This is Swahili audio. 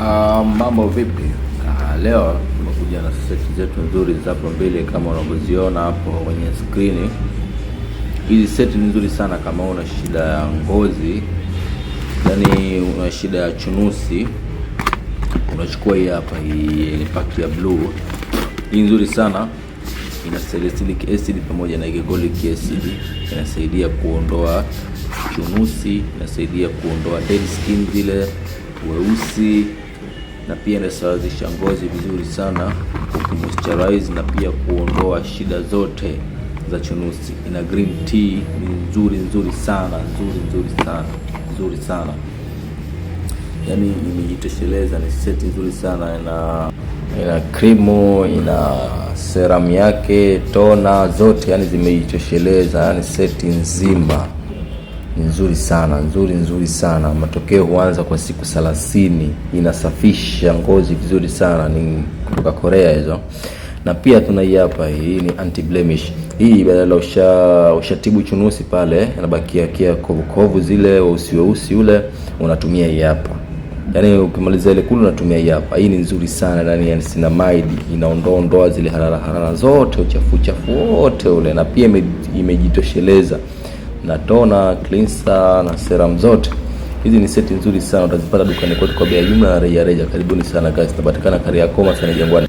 Mambo vipi? Leo tumekuja na seti zetu nzuri hapo mbele kama unavyoziona hapo kwenye screen. Hizi seti ni nzuri sana kama una shida ya ngozi, yani una shida ya chunusi, unachukua hii hapa, hii pack ya blue. Hii nzuri sana, ina salicylic acid pamoja na glycolic acid. Inasaidia kuondoa chunusi, inasaidia kuondoa dead skin, zile weusi, na pia inasawazisha ngozi vizuri sana, kumoisturize na pia kuondoa shida zote za chunusi. Ina green tea, ni nzuri sana, nzuri sana. Yani imejitosheleza, ni seti nzuri sana. Ina krimu, ina serum yake, tona zote, yani zimejitosheleza, yani seti nzima nzuri sana. Matokeo huanza kwa siku 30. Inasafisha ngozi vizuri sana, ni kutoka Korea hizo. Na pia tuna hii hapa, hii ni anti blemish. Hii badala ushatibu chunusi pale inabakia kovu zile weusi ule, unatumia hii hapa. Yani ukimaliza ile kulu unatumia hii hapa. Hii ni nzuri sana, yani niacinamide, inaondoa zile harara zote, uchafu wote ule, na pia imejitosheleza na tona, cleanser na serum zote. Hizi ni seti nzuri sana, utazipata dukani kwetu kwa bei ya jumla na rejareja. Karibuni sana guys, tunapatikana Kariakoo, Masani Jangwani.